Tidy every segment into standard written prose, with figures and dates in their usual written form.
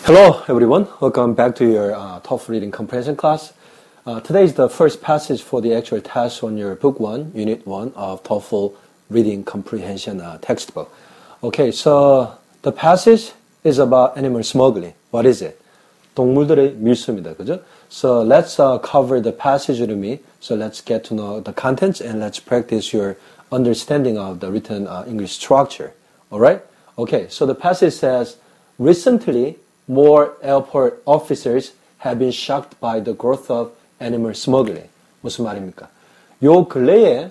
Hello everyone, welcome back to your TOEFL reading comprehension class. Today is the first passage for the actual test on your book 1, unit 1 of TOEFL reading comprehension textbook. Okay, so the passage is about animal smuggling. What is it? 동물들의 밀수입니다. 그죠? So let's cover the passage with me. So let's get to know the contents and let's practice your understanding of the written English structure. Alright? Okay, so the passage says, recently, more airport officers have been shocked by the growth of animal smuggling. 무슨 말입니까? 요 근래에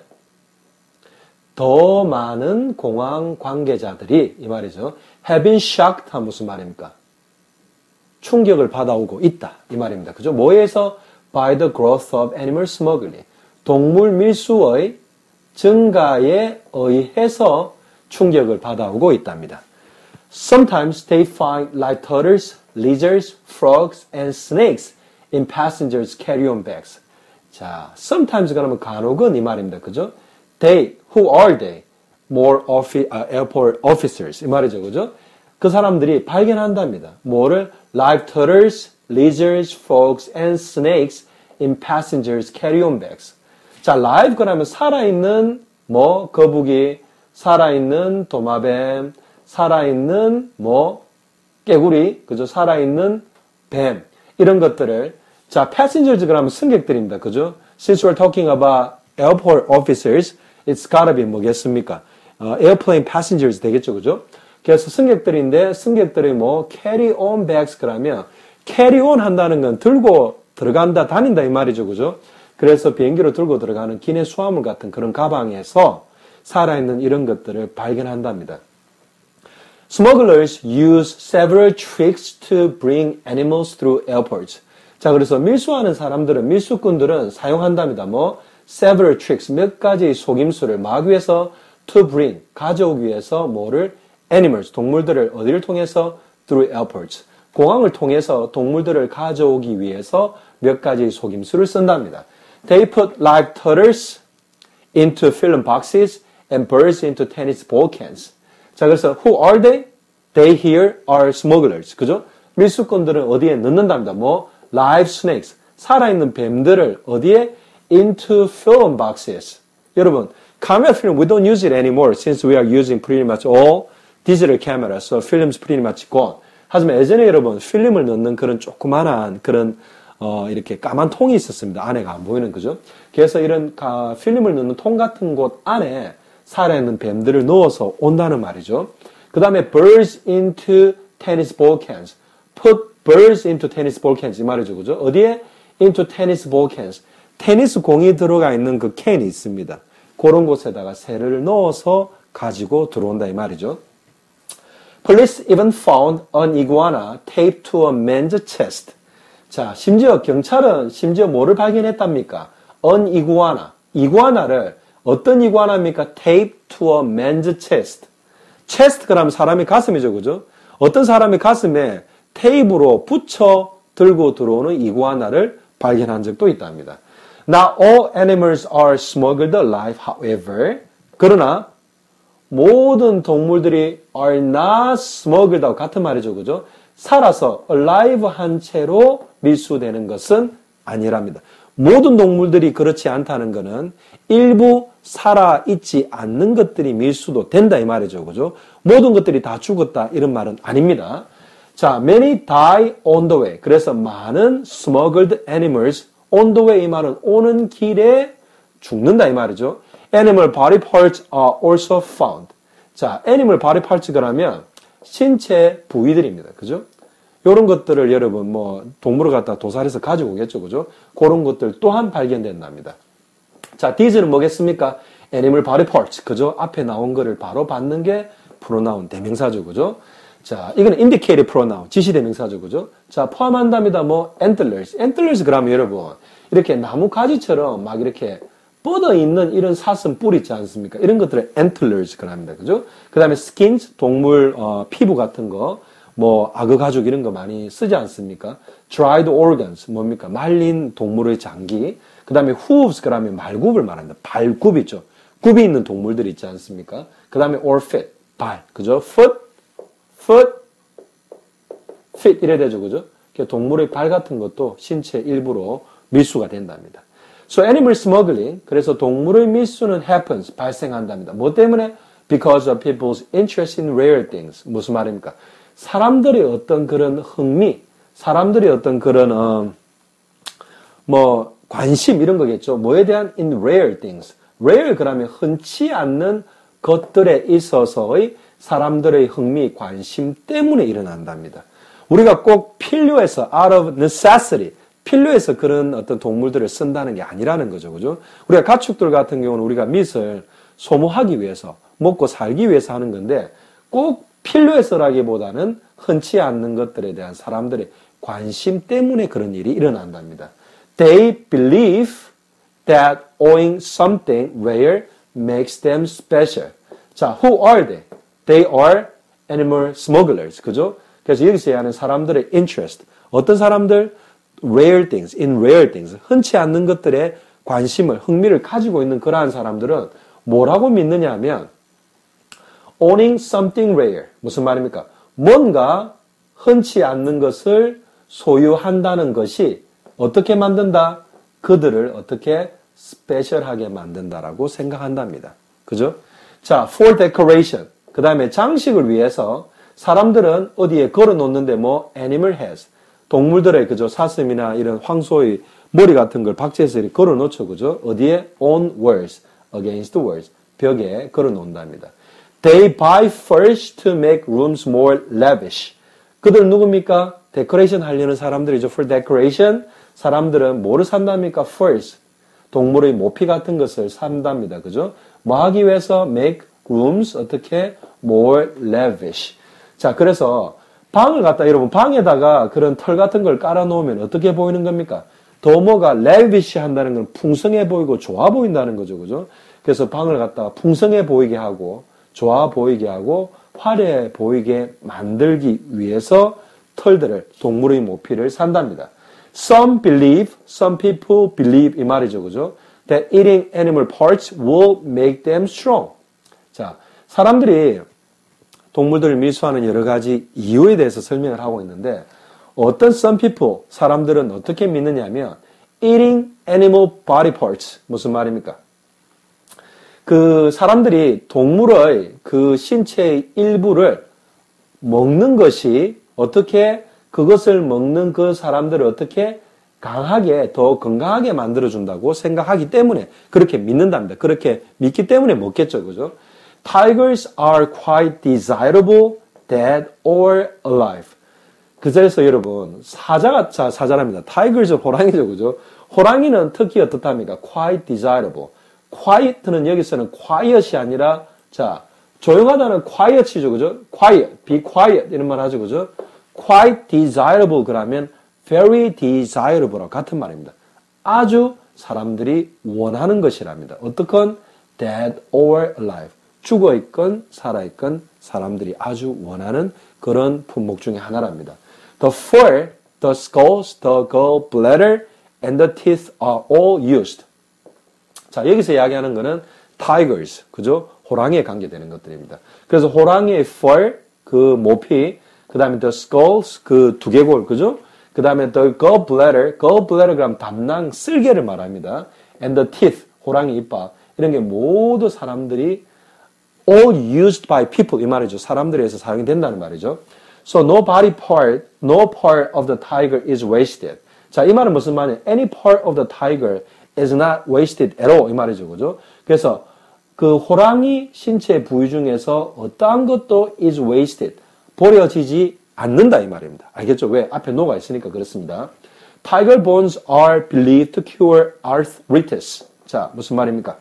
더 많은 공항 관계자들이 이 말이죠. have been shocked 한 무슨 말입니까? 충격을 받아오고 있다. 이 말입니다. 그죠? 뭐에서? by the growth of animal smuggling. 동물 밀수의 증가에 의해서 충격을 받아오고 있답니다. Sometimes they find live turtles, lizards, frogs, and snakes in passengers' carry-on bags. 자, sometimes 그러면 간혹은 이 말입니다. 그죠? They, who are they? More airport officers. 이 말이죠. 그죠? 그 사람들이 발견한답니다. 뭐를? Live turtles, lizards, frogs, and snakes in passengers' carry-on bags. 자, live 그러면 살아있는 거북이, 살아있는 도마뱀, 살아있는 깨구리, 그죠? 살아있는 뱀, 이런 것들을. 자, passengers 그러면 승객들입니다. 그죠? Since we're talking about airport officers, it's gotta be 뭐겠습니까? airplane passengers 되겠죠. 그죠? 그래서 승객들인데, 승객들이 carry on bags 그러면, carry on 한다는 건 들고 들어간다, 다닌다 이 말이죠. 그죠? 그래서 비행기로 들고 들어가는 기내 수화물 같은 그런 가방에서 살아있는 이런 것들을 발견한답니다. Smugglers use several tricks to bring animals through airports. 자, 그래서 밀수하는 사람들은, 밀수꾼들은 사용한답니다. several tricks, 몇 가지 속임수를 막 위해서 to bring, 가져오기 위해서 animals, 동물들을 어디를 통해서? through airports. 공항을 통해서 동물들을 가져오기 위해서 몇 가지 속임수를 쓴답니다. They put live turtles into film boxes and birds into tennis ball cans. 자, 그래서 who are they? They here are smugglers. 그죠? 밀수꾼들은 어디에 넣는답니다. live snakes. 살아있는 뱀들을 어디에? into film boxes. 여러분, camera film, we don't use it anymore since we are using pretty much all digital cameras. So film's pretty much gone. 하지만 예전에 여러분, 필름을 넣는 그런 조그만한 그런 이렇게 까만 통이 있었습니다. 안에가 안 보이는, 그죠? 그래서 이런 필름을 넣는 통 같은 곳 안에 살아있는 뱀들을 넣어서 온다는 말이죠. 그 다음에 birds into tennis ball cans. Put birds into tennis ball cans. 이 말이죠. 그죠? 어디에? into tennis ball cans. 테니스 공이 들어가 있는 그 캔이 있습니다. 그런 곳에다가 새를 넣어서 가지고 들어온다 이 말이죠. Police even found an iguana taped to a man's chest. 자, 심지어 경찰은 뭐를 발견했답니까? an iguana. 이구아나를 어떤 이구아나입니까? taped to a man's chest. chest 그러면 사람의 가슴이죠. 그죠? 어떤 사람의 가슴에 테이프로 붙여 들고 들어오는 이구아나를 발견한 적도 있답니다. Not all animals are smuggled alive, however. 그러나 모든 동물들이 are not smuggled out. 같은 말이죠. 그죠? 살아서 alive 한 채로 밀수되는 것은 아니랍니다. 모든 동물들이 그렇지 않다는 것은 일부 살아있지 않는 것들이 밀수도 된다 이 말이죠. 그죠? 모든 것들이 다 죽었다 이런 말은 아닙니다. 자, many die on the way. 그래서 많은 smuggled animals on the way 이 말은 오는 길에 죽는다 이 말이죠. Animal body parts are also found. 자, animal body parts 그러면 신체 부위들입니다. 그죠? 이런 것들을 여러분 동물을 갖다 도살해서 가지고 오겠죠. 그죠? 그런 것들 또한 발견된답니다. 자, these는 뭐겠습니까? animal body parts. 그죠? 앞에 나온 거를 바로 받는 게 pronoun, 대명사죠. 그죠? 자, 이거는 indicated pronoun, 지시 대명사죠. 그죠? 자, 포함한답니다. antlers. antlers 그러면 여러분, 이렇게 나무 가지처럼 막 이렇게 뻗어 있는 이런 사슴 뿔 있지 않습니까? 이런 것들을 antlers 그럽니다. 그죠? 그 다음에 skins, 동물, 피부 같은 거, 악어 가죽 이런 거 많이 쓰지 않습니까? dried organs, 뭡니까? 말린 동물의 장기. 그 다음에 hooves, 그러면 말굽을 말합니다. 발굽 있죠. 굽이 있는 동물들 있지 않습니까? 그 다음에 or feet, 발, 그죠? foot, feet 이래 되죠, 그죠? 동물의 발 같은 것도 신체 일부로 밀수가 된답니다. So animal smuggling, 그래서 동물의 밀수는 happens, 발생한답니다. 뭐 때문에? Because of people's interest in rare things. 무슨 말입니까? 사람들의 어떤 그런 흥미, 사람들의 어떤 그런 관심 이런 거겠죠. 뭐에 대한 in rare things. rare 그러면 흔치 않는 것들에 있어서의 사람들의 흥미, 관심 때문에 일어난답니다. 우리가 꼭 필요해서 out of necessity, 필요해서 그런 어떤 동물들을 쓴다는 게 아니라는 거죠. 그죠? 우리가 가축들 같은 경우는 우리가 밑을 소모하기 위해서, 먹고 살기 위해서 하는 건데 꼭 필요해서라기보다는 흔치 않는 것들에 대한 사람들의 관심 때문에 그런 일이 일어난답니다. They believe that owning something rare makes them special. 자, who are they? They are animal smugglers. 그죠? 그래서 여기서 얘기하는 사람들의 interest. 어떤 사람들? Rare things, in rare things. 흔치 않는 것들에 관심을, 흥미를 가지고 있는 그러한 사람들은 뭐라고 믿느냐 하면 owning something rare. 무슨 말입니까? 뭔가 흔치 않는 것을 소유한다는 것이 어떻게 만든다? 그들을 어떻게 스페셜하게 만든다라고 생각한답니다. 그죠? 자, for decoration. 그 다음에 장식을 위해서 사람들은 어디에 걸어 놓는데 animal heads. 동물들의 그죠? 사슴이나 이런 황소의 머리 같은 걸 박제해서 이렇게 걸어 놓죠. 그죠? 어디에? On walls. Against walls. 벽에 걸어 놓는답니다. They buy first to make rooms more lavish. 그들 누굽니까? 데코레이션 하려는 사람들이죠. For decoration. 사람들은 뭐를 산답니까? First. 동물의 모피 같은 것을 산답니다. 그죠? 뭐 하기 위해서? Make rooms. 어떻게? More lavish. 자, 그래서 방을 갖다 여러분 방에다가 그런 털 같은 걸 깔아 놓으면 어떻게 보이는 겁니까? 더 뭐가 lavish 한다는 건 풍성해 보이고 좋아 보인다는 거죠. 그죠? 그래서 방을 갖다가 풍성해 보이게 하고 좋아 보이게 하고 화려해 보이게 만들기 위해서 털들을 동물의 모피를 산답니다. Some people believe 이 말이죠. 그죠? That eating animal parts will make them strong. 자, 사람들이 동물들을 밀수하는 여러 가지 이유에 대해서 설명을 하고 있는데 어떤 some people, 사람들은 어떻게 믿느냐면 eating animal body parts. 무슨 말입니까? 그 사람들이 동물의 그 신체의 일부를 먹는 것이 어떻게 그것을 먹는 그 사람들을 어떻게 강하게 더 건강하게 만들어준다고 생각하기 때문에 그렇게 믿는답니다. 그렇게 믿기 때문에 먹겠죠. 그죠? Tigers are quite desirable, dead or alive. 그 자리에서 여러분 사자랍니다. Tigers는 호랑이죠. 그죠? 호랑이는 특히 어떻답니까? Quite desirable. quiet는 여기서는 quiet이 아니라 조용하다는 quiet이죠. 그죠? quiet, be quiet 이런 말 하죠. 그죠? quite desirable 그러면 very desirable랑 같은 말입니다. 아주 사람들이 원하는 것이랍니다. 어떻건 dead or alive. 죽어있건 살아있건 사람들이 아주 원하는 그런 품목 중에 하나랍니다. The fur, the skulls, the gallbladder, and the teeth are all used. 자, 여기서 이야기하는 거는 tigers, 그죠? 호랑이에 관계되는 것들입니다. 그래서 호랑이의 fur, 그 모피, 그 다음에 the skulls, 그 두개골, 그죠? 그 다음에 the gallbladder 그럼 담낭, 쓸개를 말합니다. And the teeth, 호랑이 이빨, 이런 게 모두 사람들이 all used by people, 이 말이죠. 사람들에 의해서 사용이 된다는 말이죠. So no part of the tiger is wasted. 자, 이 말은 무슨 말이에요? Any part of the tiger is not wasted at all, 이 말이죠. 그죠? 그래서 그 호랑이 신체 부위 중에서 어떠한 것도 is wasted, 버려지지 않는다 이 말입니다. 알겠죠? 왜? 앞에 no가 있으니까 그렇습니다. Tiger bones are believed to cure arthritis. 자, 무슨 말입니까?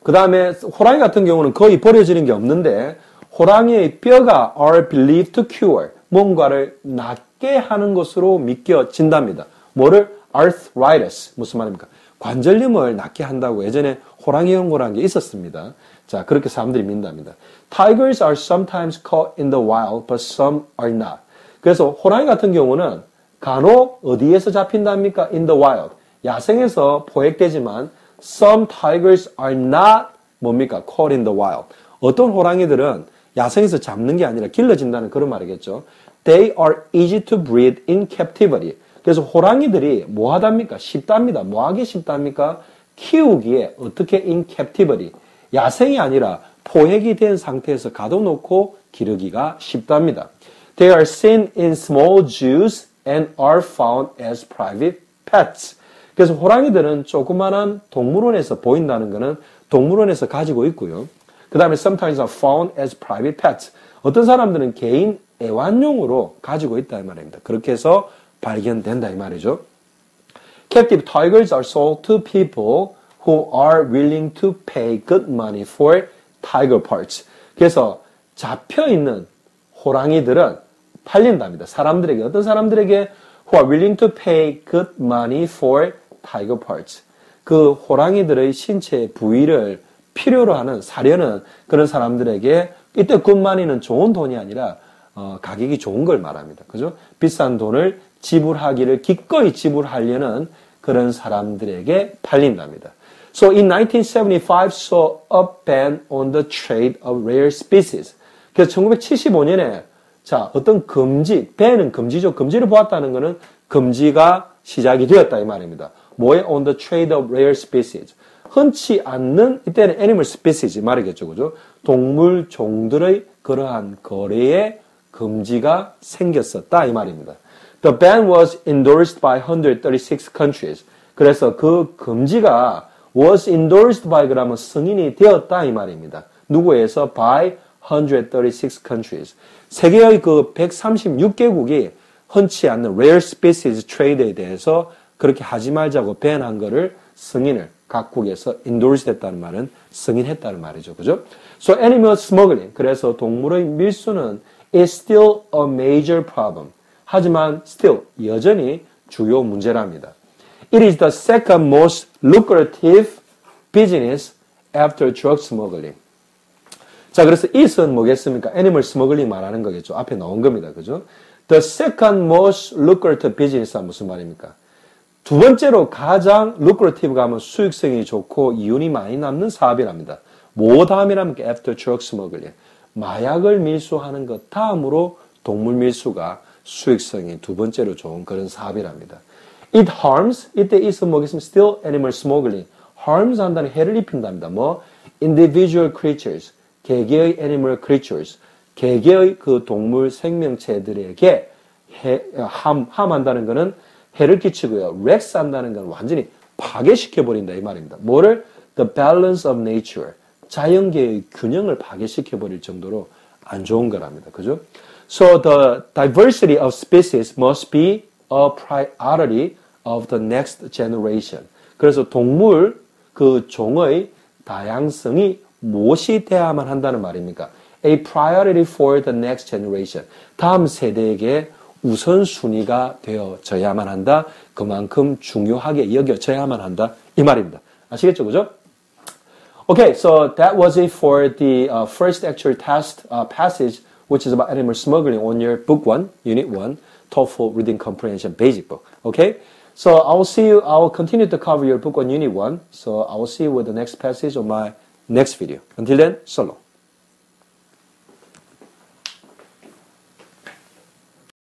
그 다음에 호랑이 같은 경우는 거의 버려지는 게 없는데 호랑이의 뼈가 are believed to cure, 뭔가를 낫게 하는 것으로 믿겨진답니다. 뭐를? arthritis. 무슨 말입니까? 관절염을 낫게 한다고 예전에 호랑이 연구라는 게 있었습니다. 자, 그렇게 사람들이 믿는답니다. Tigers are sometimes caught in the wild, but some are not. 그래서 호랑이 같은 경우는 간혹 어디에서 잡힌답니까? In the wild. 야생에서 포획되지만 some tigers are not 뭡니까? caught in the wild. 어떤 호랑이들은 야생에서 잡는 게 아니라 길러진다는 그런 말이겠죠. They are easy to breed in captivity. 그래서 호랑이들이 뭐 하답니까? 쉽답니다. 뭐 하기 쉽답니까? 키우기에 어떻게 in captivity. 야생이 아니라 포획이 된 상태에서 가둬놓고 기르기가 쉽답니다. They are seen in small zoos and are found as private pets. 그래서 호랑이들은 조그만한 동물원에서 보인다는 것은 동물원에서 가지고 있고요. 그 다음에 sometimes are found as private pets. 어떤 사람들은 개인 애완용으로 가지고 있다 이 말입니다. 그렇게 해서 발견된다 이 말이죠. Captive tigers are sold to people who are willing to pay good money for tiger parts. 그래서 잡혀있는 호랑이들은 팔린답니다. 사람들에게, 어떤 사람들에게 who are willing to pay good money for tiger parts. 그 호랑이들의 신체 부위를 필요로 하는, 사려는 그런 사람들에게 이때 good money는 좋은 돈이 아니라 가격이 좋은 걸 말합니다. 그죠? 비싼 돈을 지불하기를 기꺼이 지불하려는 그런 사람들에게 팔린답니다. So in 1975 saw a ban on the trade of rare species. 그래서 1975년에 자, 어떤 금지, ban은 금지죠. 금지를 보았다는 것은 금지가 시작이 되었다 이 말입니다. 뭐에 on the trade of rare species. 흔치 않는 이때는 animal species 말이겠죠. 그죠? 동물 종들의 그러한 거래에 금지가 생겼었다 이 말입니다. The ban was endorsed by 136 countries. 그래서 그 금지가 was endorsed by 그러면 승인이 되었다 이 말입니다. 누구에서? by 136 countries. 세계의 그 136개국이 흔치 않는 rare species trade에 대해서 그렇게 하지 말자고 ban한 거를 승인을 각국에서 endorse 했다는 말은 승인했다는 말이죠. 그죠? So animal smuggling. 그래서 동물의 밀수는 is still a major problem. 하지만 still 여전히 주요 문제랍니다. It is the second most lucrative business after drug smuggling. 자, 그래서 it은 뭐겠습니까? animal smuggling 말하는 거겠죠. 앞에 나온 겁니다. 그죠? The second most lucrative business는 무슨 말입니까? 두 번째로 가장 lucrative가 하면 수익성이 좋고 이윤이 많이 남는 사업이랍니다. 뭐 다음이랍니까? After drug smuggling. 마약을 밀수하는 것 다음으로 동물 밀수가 수익성이 두 번째로 좋은 그런 사업이랍니다. It harms, 이때 it은 뭐겠습니까? Still animal smuggling. harms 한다는 해를 입힌답니다. 뭐? individual creatures. 개개의 animal creatures. 개개의 그 동물 생명체들에게 함한다는 것은 해를 끼치고요. wrecks 한다는 건 완전히 파괴시켜버린다 이 말입니다. 뭐를? The balance of nature. 자연계의 균형을 파괴시켜버릴 정도로 안 좋은 거랍니다. 그죠? So the diversity of species must be a priority of the next generation. 그래서 동물 그 종의 다양성이 무엇이 돼야만 한다는 말입니까? A priority for the next generation. 다음 세대에게 우선순위가 되어져야만 한다. 그만큼 중요하게 여겨져야만 한다. 이 말입니다. 아시겠죠? 그죠? Okay, so that was it for the first actual test passage, which is about animal smuggling on your book 1, unit 1, TOEFL Reading Comprehension Basic Book. Okay? So I will continue to cover your book on unit 1. So I will see you with the next passage on my next video. Until then, so long.